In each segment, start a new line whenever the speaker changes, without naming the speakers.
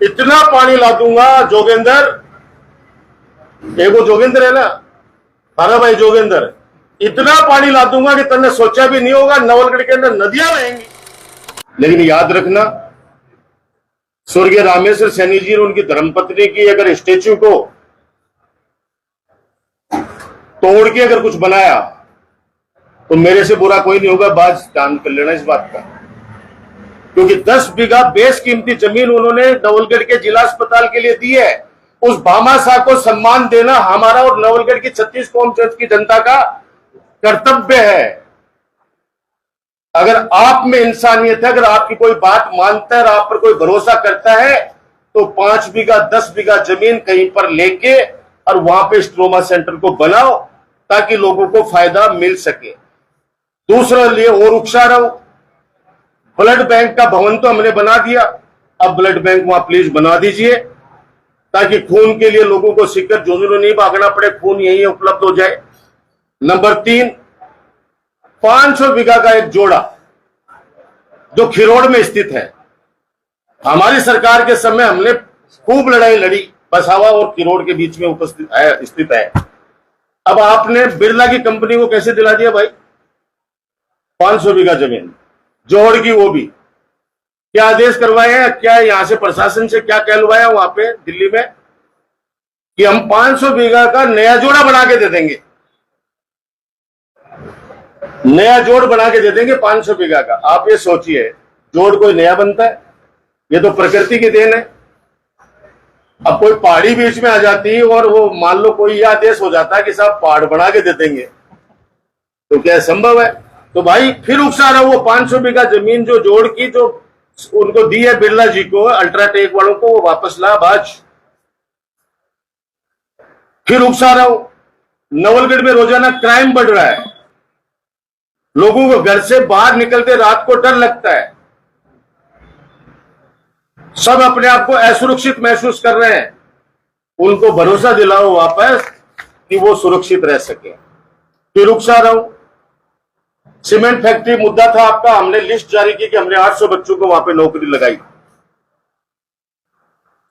इतना पानी ला दूंगा जोगेंद्र, एक वो जोगेंद्र है ना, थाना भाई जोगेंद्र, इतना पानी ला दूंगा कि तुमने सोचा भी नहीं होगा नवलगढ़ के अंदर नदियां बहेंगी। लेकिन याद रखना, स्वर्गीय रामेश्वर सैनी जी ने उनकी धर्मपत्नी की अगर स्टेच्यू को तोड़ के अगर कुछ बनाया तो मेरे से बुरा कोई नहीं होगा। बात ध्यान कर लेना इस बात का, क्योंकि 10 बीघा बेशकीमती जमीन उन्होंने नवलगढ़ के जिला अस्पताल के लिए दी है। उस भामाशाह को सम्मान देना हमारा और नवलगढ़ की 36 कौम की जनता का कर्तव्य है। अगर आप में इंसानियत है, अगर आपकी कोई बात मानता है और आप पर कोई भरोसा करता है, तो 5 बीघा 10 बीघा जमीन कहीं पर लेके और वहां पे स्ट्रोमा सेंटर को बनाओ ताकि लोगों को फायदा मिल सके। दूसरा लिए और उकसा रहो, ब्लड बैंक का भवन तो हमने बना दिया, अब ब्लड बैंक वहां प्लीज बना दीजिए ताकि खून के लिए लोगों को सिक्कर जोजों नहीं भागना पड़े, खून यहीं उपलब्ध हो जाए। नंबर 3, 500 बीघा का एक जोड़ा जो खिरोड़ में स्थित है। हमारी सरकार के समय हमने खूब लड़ाई लड़ी, बसावा और खिरोड़ के बीच में स्थित है। अब आपने बिरला की कंपनी को कैसे दिला दिया भाई 500 बीघा जमीन जोड़ की, वो भी क्या आदेश करवाए हैं, क्या यहां से प्रशासन से क्या कहलवाया वहां पे दिल्ली में कि हम 500 बीघा का नया जोड़ा बना के दे देंगे, नया जोड़ बना के दे देंगे 500 बीघा का। आप ये सोचिए, जोड़ कोई नया बनता है? ये तो प्रकृति की देन है। अब कोई पहाड़ी बीच में आ जाती है और वो मान लो कोई यह आदेश हो जाता है कि साहब पहाड़ बना के दे देंगे, तो क्या संभव है? तो भाई फिर उकसा रहा, वो 500 बीघा जमीन जो जोड़ की जो उनको दी है बिरला जी को, अल्ट्राटेक वालों को, वो वापस ला बाज। फिर उकसा रहा हूं, नवलगढ़ में रोजाना क्राइम बढ़ रहा है, लोगों को घर से बाहर निकलते रात को डर लगता है, सब अपने आप को असुरक्षित महसूस कर रहे हैं। उनको भरोसा दिलाओ वापस कि वो सुरक्षित रह सके। फिर उकसा रहा हूं, सीमेंट फैक्ट्री मुद्दा था आपका, हमने लिस्ट जारी की कि हमने 800 बच्चों को वहां पे नौकरी लगाई।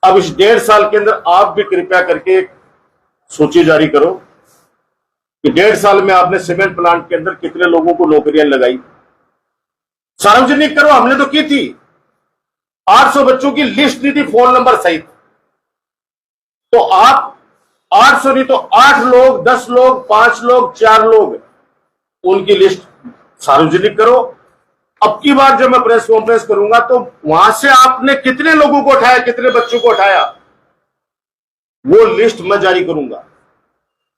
अब इस 1.5 साल के अंदर आप भी कृपया करके सूची जारी करो कि 1.5 साल में आपने सीमेंट प्लांट के अंदर कितने लोगों को नौकरियां लगाई, सार्वजनिक करो। हमने तो की थी, 800 बच्चों की लिस्ट दी थी फोन नंबर सहित। तो आप 800 नहीं तो 8 लोग, 10 लोग, 5 लोग, 4 लोग, उनकी लिस्ट सार्वजनिक करो। अब की बार जब मैं प्रेस कॉन्फ्रेंस करूंगा तो वहां से आपने कितने लोगों को उठाया, कितने बच्चों को उठाया, वो लिस्ट मैं जारी करूंगा।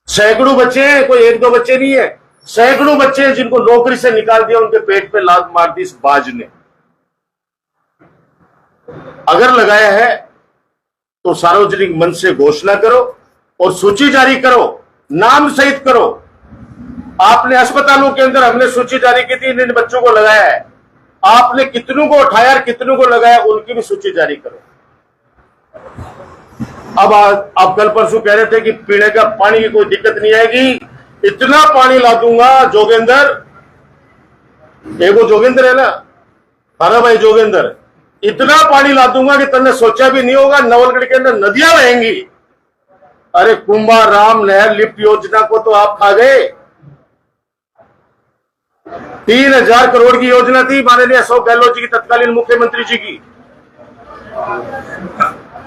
सैकड़ों बच्चे हैं, कोई 1-2 बच्चे नहीं है, सैकड़ों बच्चे हैं जिनको नौकरी से निकाल दिया, उनके पेट पे लात मार दी इस बाज ने। अगर लगाया है तो सार्वजनिक मंच से घोषणा करो और सूची जारी करो, नाम सहित करो। आपने अस्पतालों के अंदर हमने सूची जारी की थी, इन बच्चों को लगाया है, आपने कितनों को उठाया और कितनों को लगाया, उनकी भी सूची जारी करो। अब आप कल परसों कह रहे थे कि पीने का पानी की कोई दिक्कत नहीं आएगी, इतना पानी ला दूंगा जोगेंद्र, एक वो जोगेंद्र है ना, थाना भाई जोगेंद्र, इतना पानी ला दूंगा कि तुमने सोचा भी नहीं होगा नवलगढ़ के अंदर नदियां बहेंगी। अरे कुंभा राम नहर लिफ्ट योजना को तो आप खा गए। 3000 करोड़ की योजना थी माननीय अशोक गहलोत जी की, तत्कालीन मुख्यमंत्री जी की,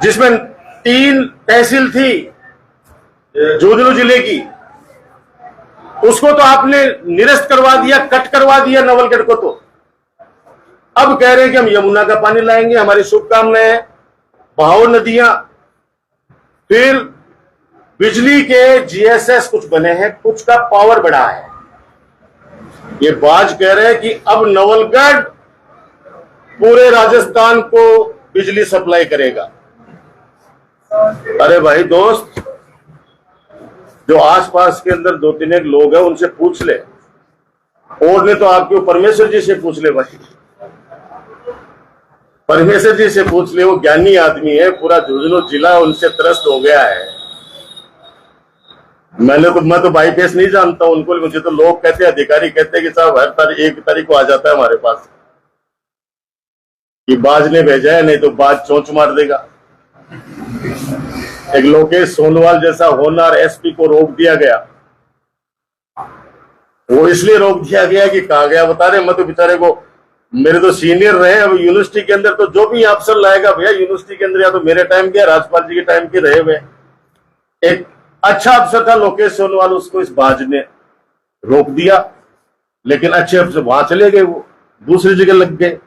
जिसमें 3 तहसील थी झुंझुनू जिले की, उसको तो आपने निरस्त करवा दिया, कट करवा दिया नवलगढ़ को। तो अब कह रहे हैं कि हम यमुना का पानी लाएंगे, हमारी शुभकामनाएं हैं, बहाओ नदियां। फिर बिजली के जीएसएस कुछ बने हैं, कुछ का पावर बढ़ा है। ये बाज कह रहे हैं कि अब नवलगढ़ पूरे राजस्थान को बिजली सप्लाई करेगा। अरे भाई दोस्त, जो आसपास के अंदर 2-3 लोग हैं उनसे पूछ ले, और ने तो आपके परमेश्वर जी से पूछ ले भाई, परमेश्वर जी से पूछ ले, वो ज्ञानी आदमी है, पूरा झुंझुनू जिला उनसे त्रस्त हो गया है। मैं तो बाईपेस नहीं जानता उनको, मुझे तो लोग कहते हैं, अधिकारी कहते हैं कि साहब हर तारीख 1 तारीख को आ जाता है हमारे पास, कि बाज ने भेजा है, नहीं तो बाज चोंच मार देगा। एक लोकेश सोनवाल जैसा होनहार एसपी को रोक दिया गया। वो इसलिए रोक दिया गया कि कहा गया बता रहे, मैं तो बेचारे को, मेरे तो सीनियर रहे, अब यूनिवर्सिटी के अंदर तो जो भी अफसर लाएगा भैया यूनिवर्सिटी के अंदर, या तो मेरे टाइम के, राज्यपाल जी के टाइम के रहे हुए, एक अच्छा अफसर था लोकेश सोनवाल, उसको इस बाज ने रोक दिया। लेकिन अच्छे अफसर वहां चले गए, वो दूसरी जगह लग गए।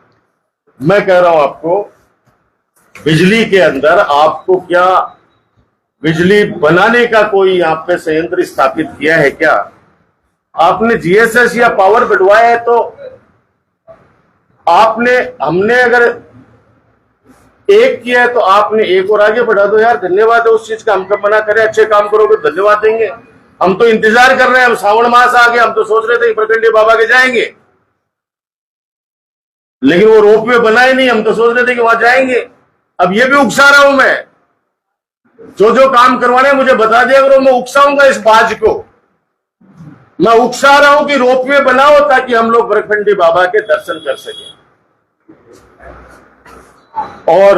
मैं कह रहा हूं आपको, बिजली के अंदर आपको क्या बिजली बनाने का कोई यहां पे संयंत्र स्थापित किया है क्या? आपने जीएसएस या पावर बढ़वाया है तो हमने अगर एक किया है तो आपने एक और आगे बढ़ा दो यार, धन्यवाद है उस चीज का। हम कब मना करें? अच्छे काम करोगे धन्यवाद देंगे। हम तो इंतजार कर रहे हैं, हम श्रावण मास आ गया, हम तो सोच रहे थे कि प्रखंडी बाबा के जाएंगे, लेकिन वो रोपवे बना ही नहीं, हम तो सोच रहे थे कि वहां जाएंगे। अब ये भी उकसा रहा हूं मैं, जो काम करवाने मुझे बता दिया करो, मैं उकसाऊंगा इस बाज को। मैं उकसा रहा हूं कि रोपवे बनाओ ताकि हम लोग प्रखंडी बाबा के दर्शन कर सकें। और